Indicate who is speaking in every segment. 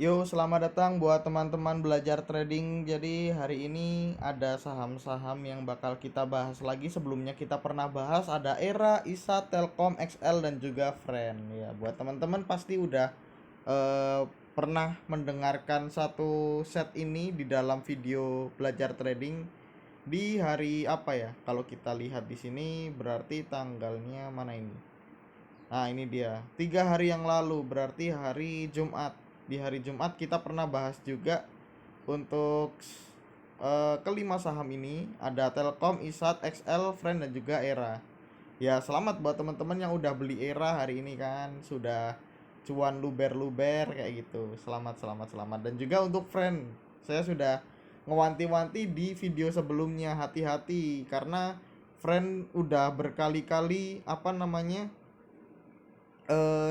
Speaker 1: Yo, selamat datang buat teman-teman belajar trading. Jadi hari ini ada saham-saham yang bakal kita bahas lagi. Sebelumnya kita pernah bahas ada Era, ISA, Telkom, XL dan juga Friend. Ya, buat teman-teman pasti udah eh, pernah mendengarkan satu set ini di dalam video belajar trading di hari apa ya? Kalau kita lihat di sini berarti tanggalnya mana ini? Nah, ini dia. 3 hari yang lalu, berarti hari Jumat. Di hari Jumat kita pernah bahas juga untuk kelima saham ini ada Telkom, Isat, XL, Friend dan juga Era. Ya, selamat buat teman-teman yang udah beli Era hari ini kan, sudah cuan luber-luber kayak gitu. Selamat, selamat, selamat. Dan juga untuk Friend, saya sudah ngewanti-wanti di video sebelumnya, hati-hati karena Friend udah berkali-kali apa namanya?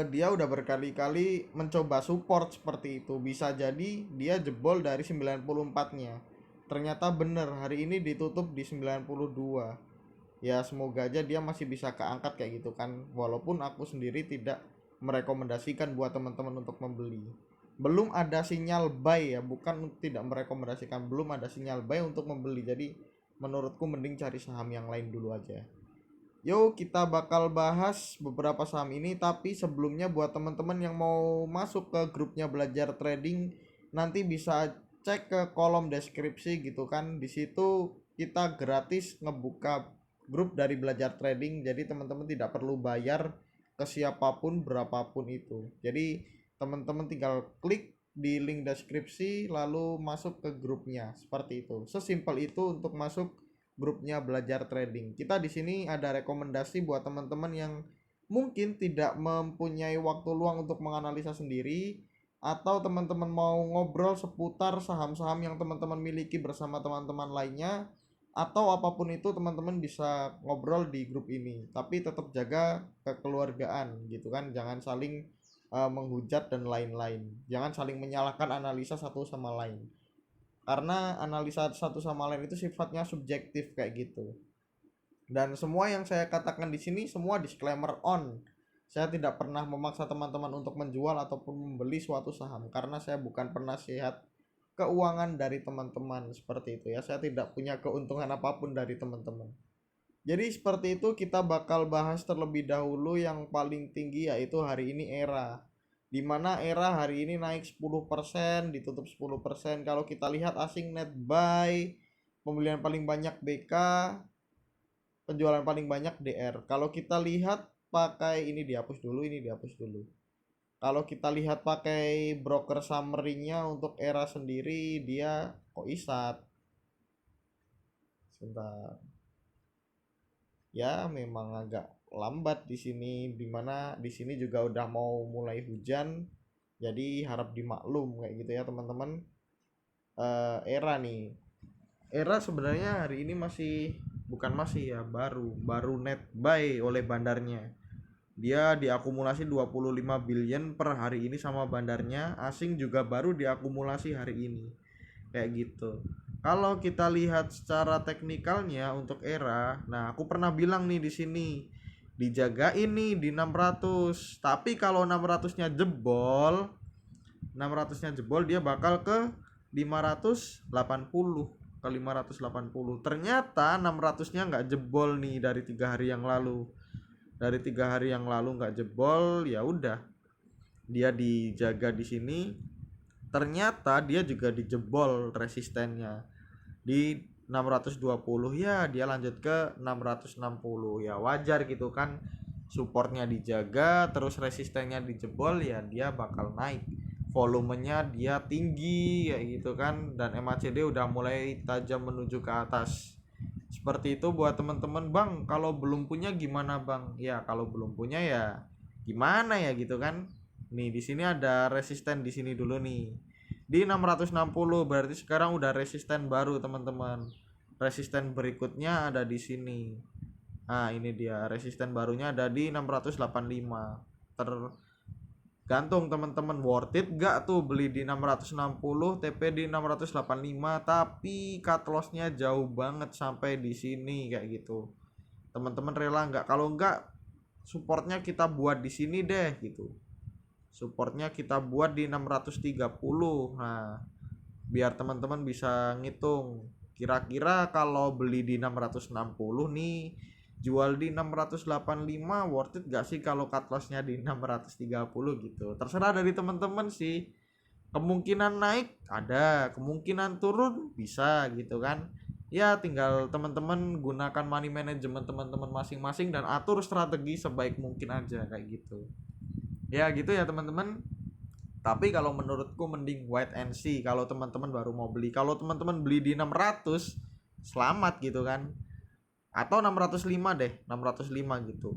Speaker 1: Dia udah berkali-kali mencoba support seperti itu. Bisa jadi dia jebol dari 94-nya. Ternyata bener hari ini ditutup di 92. Ya semoga aja dia masih bisa keangkat kayak gitu kan. Walaupun aku sendiri tidak merekomendasikan buat teman-teman untuk membeli. Belum ada sinyal buy ya, bukan tidak merekomendasikan, belum ada sinyal buy untuk membeli. Jadi menurutku mending cari saham yang lain dulu aja. Yuk kita bakal bahas beberapa saham ini, tapi sebelumnya buat teman-teman yang mau masuk ke grupnya belajar trading nanti bisa cek ke kolom deskripsi gitu kan. Di situ kita gratis ngebuka grup dari belajar trading. Jadi teman-teman tidak perlu bayar ke siapapun berapapun itu. Jadi teman-teman tinggal klik di link deskripsi lalu masuk ke grupnya. Seperti itu. Sesimpel itu untuk masuk grupnya belajar trading. Kita di sini ada rekomendasi buat teman-teman yang mungkin tidak mempunyai waktu luang untuk menganalisa sendiri atau teman-teman mau ngobrol seputar saham-saham yang teman-teman miliki bersama teman-teman lainnya atau apapun itu teman-teman bisa ngobrol di grup ini. Tapi tetap jaga kekeluargaan gitu kan. Jangan saling menghujat dan lain-lain. Jangan saling menyalahkan analisa satu sama lain karena analisa satu sama lain itu sifatnya subjektif kayak gitu. Dan semua yang saya katakan di sini semua disclaimer on. Saya tidak pernah memaksa teman-teman untuk menjual ataupun membeli suatu saham karena saya bukan penasihat keuangan dari teman-teman seperti itu ya. Saya tidak punya keuntungan apapun dari teman-teman. Jadi seperti itu kita bakal bahas terlebih dahulu yang paling tinggi yaitu hari ini Era. Di mana Era hari ini naik 10%, ditutup 10%. Kalau kita lihat asing net buy, pembelian paling banyak BK, penjualan paling banyak DR. Kalau kita lihat pakai ini dihapus dulu, ini dihapus dulu. Kalau kita lihat pakai broker summary-nya untuk Era sendiri dia kok isat. Sebentar. Ya memang agak lambat di sini, dimana di sini juga udah mau mulai hujan, jadi harap dimaklum kayak gitu ya teman-teman. Era nih, Era sebenarnya hari ini masih bukan masih ya, baru baru net buy oleh bandarnya. Dia diakumulasi 25 billion per hari ini sama bandarnya. Asing juga baru diakumulasi hari ini kayak gitu. Kalau kita lihat secara teknikalnya untuk Era, nah aku pernah bilang nih di sini dijaga ini di 600. Tapi kalau 600-nya jebol, 600-nya jebol dia bakal ke 580, ke 580. Ternyata 600-nya nggak jebol nih dari 3 hari yang lalu. Dari 3 hari yang lalu nggak jebol, ya udah dia dijaga di sini. Ternyata dia juga dijebol resistennya di 620, ya dia lanjut ke 660. Ya wajar gitu kan, supportnya dijaga terus resistennya dijebol, ya dia bakal naik, volumenya dia tinggi kayak gitu kan, dan MACD udah mulai tajam menuju ke atas. Seperti itu buat teman-teman. Bang, kalau belum punya gimana bang? Ya kalau belum punya ya gimana ya gitu kan. Nih di sini ada resisten di sini dulu nih. Di 660 berarti sekarang udah resisten baru teman-teman. Resisten berikutnya ada di sini. Nah, ini dia resisten barunya ada di 685. Tergantung teman-teman worth it gak tuh beli di 660, TP di 685, tapi cut lossnya jauh banget sampai di sini kayak gitu. Teman-teman rela nggak? Kalau nggak, supportnya kita buat di sini deh gitu. supportnya kita buat di 630. Nah, biar teman-teman bisa ngitung kira-kira kalau beli di 660 nih, jual di 685 worth it gak sih kalau cut lossnya di 630 gitu. Terserah dari teman-teman sih. Kemungkinan naik ada, kemungkinan turun bisa gitu kan. Ya tinggal teman-teman gunakan money management teman-teman masing-masing dan atur strategi sebaik mungkin aja kayak gitu. Ya gitu ya teman-teman. Tapi kalau menurutku mending wait and see kalau teman-teman baru mau beli. Kalau teman-teman beli di 600, selamat gitu kan. Atau 605 deh, 605 gitu.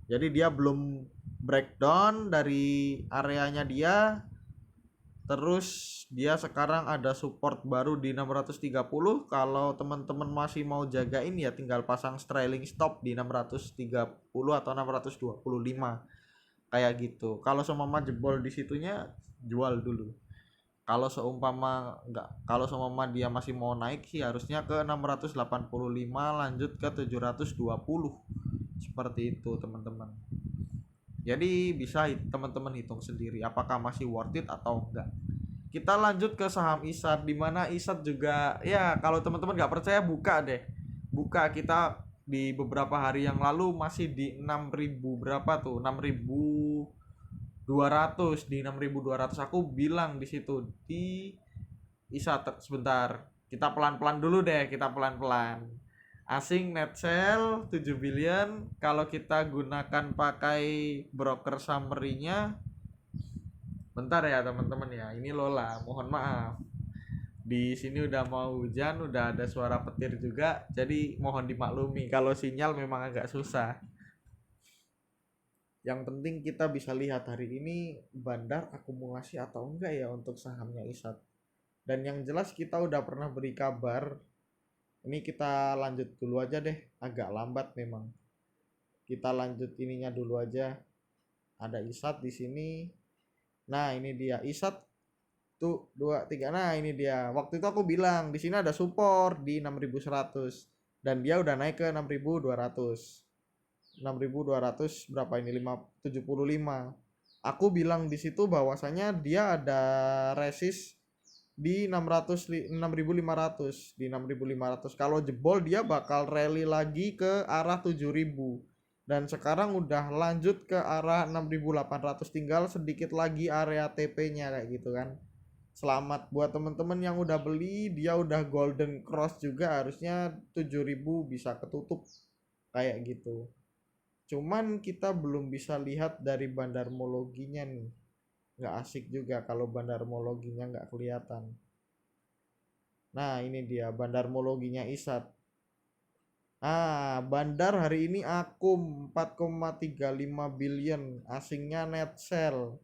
Speaker 1: Jadi dia belum breakdown dari areanya dia. Terus dia sekarang ada support baru di 630. Kalau teman-teman masih mau jagain ya tinggal pasang trailing stop di 630 atau 625 kayak gitu. Kalau seumpama jebol di situnya jual dulu. Kalau seumpama dia masih mau naik sih harusnya ke 685 lanjut ke 720. Seperti itu, teman-teman. Jadi bisa teman-teman hitung sendiri apakah masih worth it atau enggak. Kita lanjut ke saham ISAT, di mana ISAT juga ya kalau teman-teman nggak percaya buka deh. Buka kita di beberapa hari yang lalu masih di 6.000 berapa tuh? 6.200, di 6.200 aku bilang di situ di ISAT sebentar. Kita pelan-pelan dulu deh, kita pelan-pelan. Asing net sell 7 billion kalau kita gunakan pakai broker summary-nya. Bentar ya teman-teman ya, ini Lola, mohon maaf. Di sini udah mau hujan, udah ada suara petir juga, jadi mohon dimaklumi kalau sinyal memang agak susah. Yang penting kita bisa lihat hari ini bandar akumulasi atau enggak ya untuk sahamnya ISAT. Dan yang jelas kita udah pernah beri kabar. Ini kita lanjut dulu aja deh, agak lambat memang. Kita lanjut ininya dulu aja. Ada ISAT di sini. Nah, ini dia ISAT tuh 2 3. Nah, ini dia. Waktu itu aku bilang di sini ada support di 6.100 dan dia udah naik ke 6.200. 6.200 berapa ini? 575. Aku bilang di situ bahwasanya dia ada resist di 6.500, di 6.500. Kalau jebol dia bakal rally lagi ke arah 7.000. Dan sekarang udah lanjut ke arah 6.800, tinggal sedikit lagi area TP-nya kayak gitu kan. Selamat buat temen-temen yang udah beli, dia udah golden cross juga, harusnya 7.000 bisa ketutup kayak gitu. Cuman kita belum bisa lihat dari bandarmologinya nih. Nggak asik juga kalau bandarmologinya nggak kelihatan. Nah ini dia bandarmologinya ISAT. Bandar hari ini akum 4,35 billion, asingnya net sell.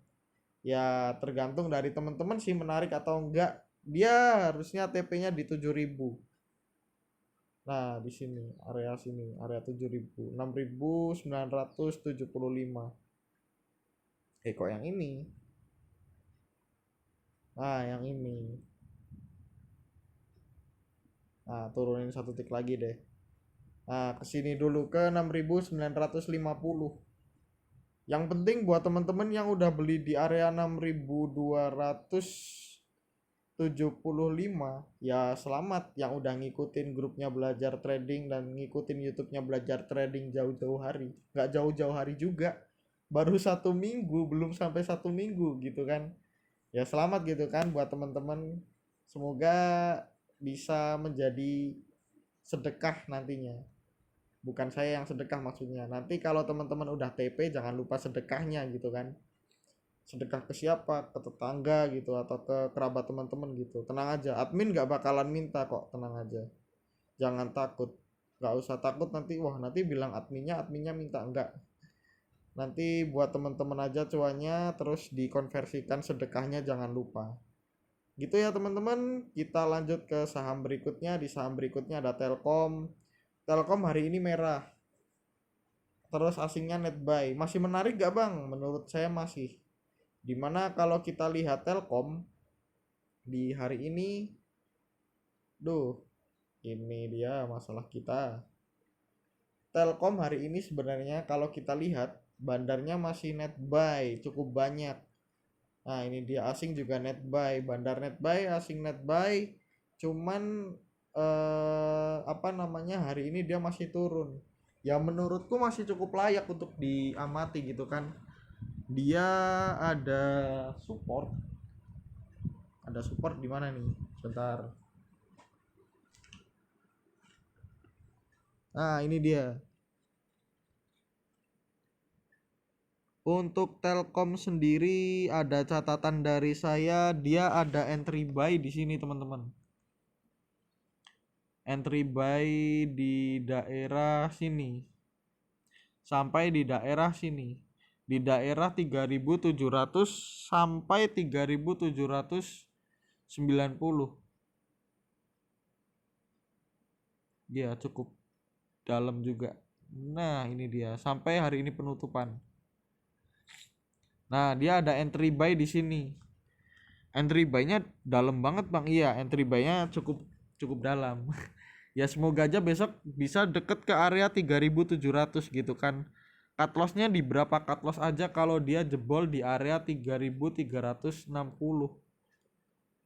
Speaker 1: Ya tergantung dari teman-teman sih menarik atau enggak. Dia harusnya TP-nya di 7.000. Nah, di sini, area 7.000, 6.975. Kok yang ini? Nah, yang ini. Nah, turunin satu tik lagi deh. Nah, kesini dulu ke 6.950. Yang penting buat teman-teman yang udah beli di area 6.275 ya selamat, yang udah ngikutin grupnya belajar trading dan ngikutin YouTube-nya belajar trading jauh-jauh hari. Nggak jauh-jauh hari juga, baru 1 minggu, belum sampai 1 minggu gitu kan. Ya selamat gitu kan buat teman-teman. Semoga bisa menjadi sedekah nantinya. Bukan saya yang sedekah maksudnya. Nanti kalau teman-teman udah TP jangan lupa sedekahnya gitu kan. Sedekah ke siapa? Ke tetangga gitu atau ke kerabat teman-teman gitu. Tenang aja, admin gak bakalan minta kok, tenang aja. Jangan takut. Gak usah takut nanti, wah nanti bilang adminnya minta, enggak. Nanti buat teman-teman aja cuannya, terus dikonversikan sedekahnya jangan lupa. Gitu ya teman-teman, kita lanjut ke saham berikutnya. Di saham berikutnya ada Telkom. Telkom hari ini merah. Terus asingnya net buy. Masih menarik gak bang? Menurut saya masih. Dimana kalau kita lihat Telkom di hari ini, ini dia masalah kita. Telkom hari ini sebenarnya kalau kita lihat bandarnya masih net buy cukup banyak. Nah ini dia, asing juga net buy, bandar net buy, asing net buy. Cuman apa namanya, hari ini dia masih turun. Ya menurutku masih cukup layak untuk diamati gitu kan. Dia ada support. Ada support di mana nih? Sebentar. Nah, ini dia. Untuk Telkom sendiri ada catatan dari saya, dia ada entry buy di sini, teman-teman. Entry buy di daerah sini. Sampai di daerah sini. Di daerah 3.700 sampai 3.790. Dia cukup dalam juga. Nah, ini dia. Sampai hari ini penutupan. Nah, dia ada entry buy di sini. Entry buy-nya dalam banget, Bang. Iya, entry buy-nya cukup cukup dalam. Ya semoga aja besok bisa deket ke area 3.700 gitu kan. Cut loss-nya di berapa cut loss aja kalau dia jebol di area 3.360.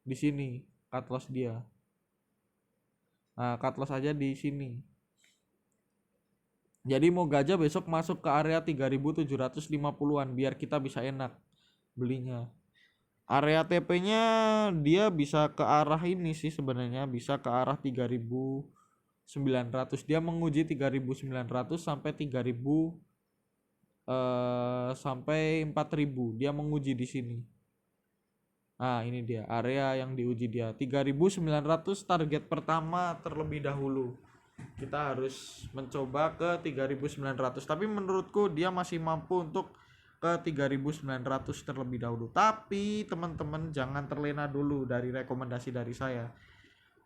Speaker 1: Di sini cut loss dia. Nah, cut loss aja di sini. Jadi mau gajah besok masuk ke area 3.750-an biar kita bisa enak belinya. Area TP-nya dia bisa ke arah ini sih sebenarnya, bisa ke arah 3.900. Dia menguji 3.900 sampai 3.000 sampai 4.000. Dia menguji di sini. Nah, ini dia area yang diuji dia. 3.900 target pertama terlebih dahulu. Kita harus mencoba ke 3.900, tapi menurutku dia masih mampu untuk ke 3.900 terlebih dahulu. Tapi teman-teman jangan terlena dulu dari rekomendasi dari saya.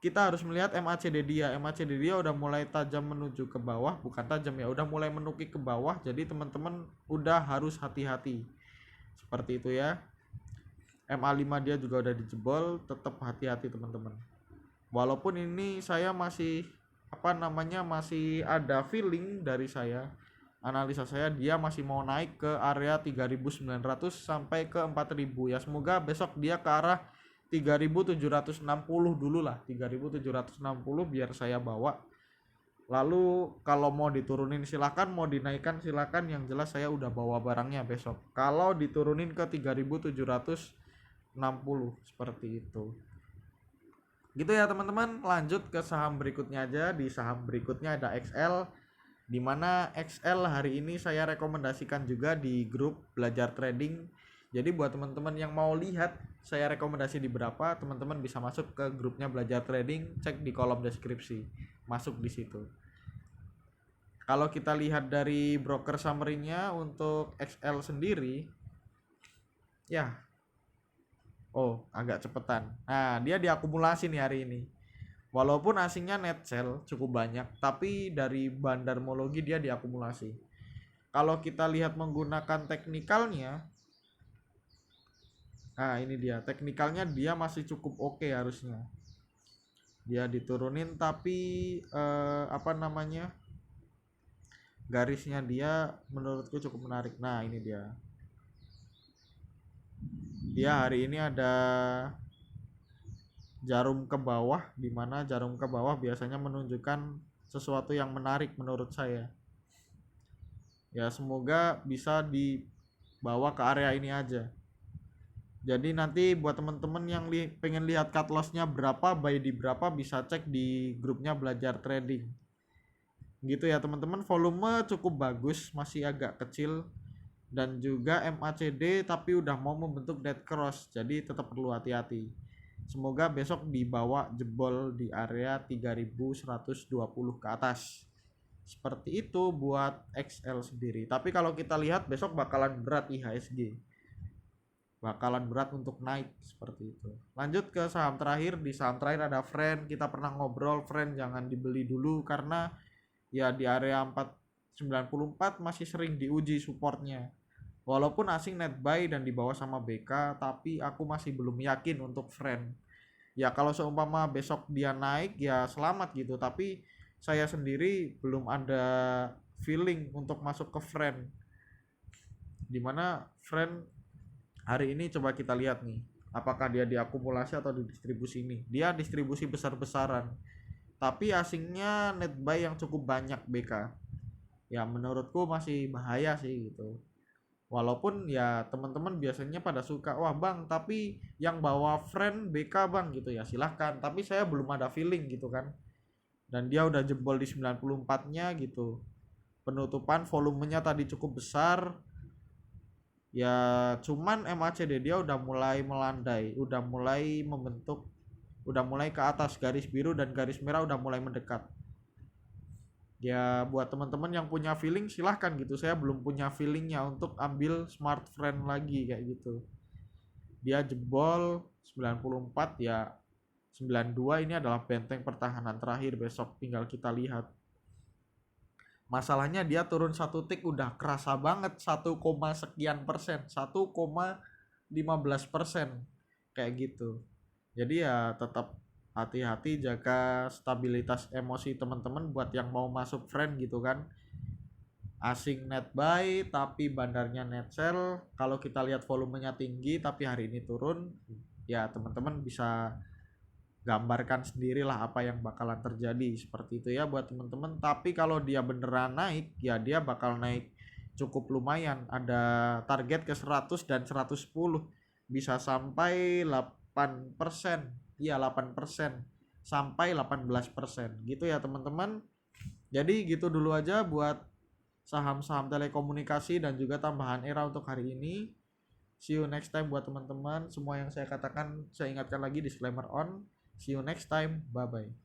Speaker 1: Kita harus melihat MACD dia. MACD dia udah mulai tajam menuju ke bawah, bukan tajam ya, udah mulai menukik ke bawah. Jadi teman-teman udah harus hati-hati. Seperti itu ya. MA5 dia juga udah dijebol, tetap hati-hati teman-teman. Walaupun ini saya masih masih ada feeling dari saya, analisa saya, dia masih mau naik ke area 3.900 sampai ke 4.000 ya. Semoga besok dia ke arah 3.760 dulu lah, 3.760 biar saya bawa. Lalu kalau mau diturunin silakan, mau dinaikkan silakan, yang jelas saya udah bawa barangnya besok. Kalau diturunin ke 3.760 seperti itu. Gitu ya teman-teman, lanjut ke saham berikutnya aja. Di saham berikutnya ada XL, dimana XL hari ini saya rekomendasikan juga di grup belajar trading. Jadi buat teman-teman yang mau lihat saya rekomendasi di berapa, teman-teman bisa masuk ke grupnya belajar trading, cek di kolom deskripsi, masuk di situ. Kalau kita lihat dari broker summary-nya untuk XL sendiri, ya agak cepetan. Nah, dia diakumulasi nih hari ini. Walaupun asingnya net sell cukup banyak, tapi dari bandarmologi dia diakumulasi. Kalau kita lihat menggunakan teknikalnya, nah ini dia, teknikalnya dia masih cukup oke harusnya. Dia diturunin tapi garisnya dia menurutku cukup menarik. Nah, ini dia. Dia hari ini ada jarum ke bawah, di mana jarum ke bawah biasanya menunjukkan sesuatu yang menarik menurut saya. Ya semoga bisa dibawa ke area ini aja. Jadi nanti buat teman-teman yang pengen lihat cut loss-nya berapa, buy di berapa, bisa cek di grupnya belajar trading. Gitu ya teman-teman, volume cukup bagus, masih agak kecil, dan juga MACD tapi udah mau membentuk dead cross, jadi tetap perlu hati-hati. Semoga besok dibawa jebol di area 3.120 ke atas. Seperti itu buat XL sendiri. Tapi kalau kita lihat besok bakalan berat IHSG. Bakalan berat untuk naik seperti itu. Lanjut ke saham terakhir. Di saham terakhir ada Friend. Kita pernah ngobrol, Friend jangan dibeli dulu karena ya di area 494 masih sering diuji supportnya. Walaupun asing net buy dan dibawa sama BK, tapi aku masih belum yakin untuk Friend. Ya kalau seumpama besok dia naik ya selamat gitu, tapi saya sendiri belum ada feeling untuk masuk ke Friend. Dimana Friend Hari ini coba kita lihat nih, apakah dia diakumulasi atau didistribusi ini. Dia distribusi besar-besaran, tapi asingnya net buy yang cukup banyak BK. Ya menurutku masih bahaya sih gitu. Walaupun ya teman-teman biasanya pada suka, wah bang tapi yang bawa friend BK bang gitu, ya silahkan, tapi saya belum ada feeling gitu kan. Dan dia udah jebol di 94-nya gitu, penutupan volumenya tadi cukup besar. Ya cuman MACD dia udah mulai melandai, udah mulai membentuk, udah mulai ke atas, garis biru dan garis merah udah mulai mendekat. Ya buat teman-teman yang punya feeling silahkan gitu, saya belum punya feelingnya untuk ambil smart friend lagi kayak gitu. Dia jebol 94 ya, 92 ini adalah benteng pertahanan terakhir, besok tinggal kita lihat. Masalahnya dia turun satu tik udah kerasa banget, 1, sekian persen, 1,15% kayak gitu. Jadi ya tetap hati-hati, jaga stabilitas emosi teman-teman buat yang mau masuk friend gitu kan. Asing net buy tapi bandarnya net sell, kalau kita lihat volumenya tinggi tapi hari ini turun, ya teman-teman bisa gambarkan sendirilah apa yang bakalan terjadi, seperti itu ya buat teman-teman. Tapi kalau dia beneran naik, ya dia bakal naik cukup lumayan, ada target ke 100 dan 110, bisa sampai 8%, iya 8% sampai 18% gitu ya teman-teman. Jadi gitu dulu aja buat saham-saham telekomunikasi dan juga tambahan era untuk hari ini. See you next time buat teman-teman. Semua yang saya katakan saya ingatkan lagi, disclaimer on. See you next time. Bye bye.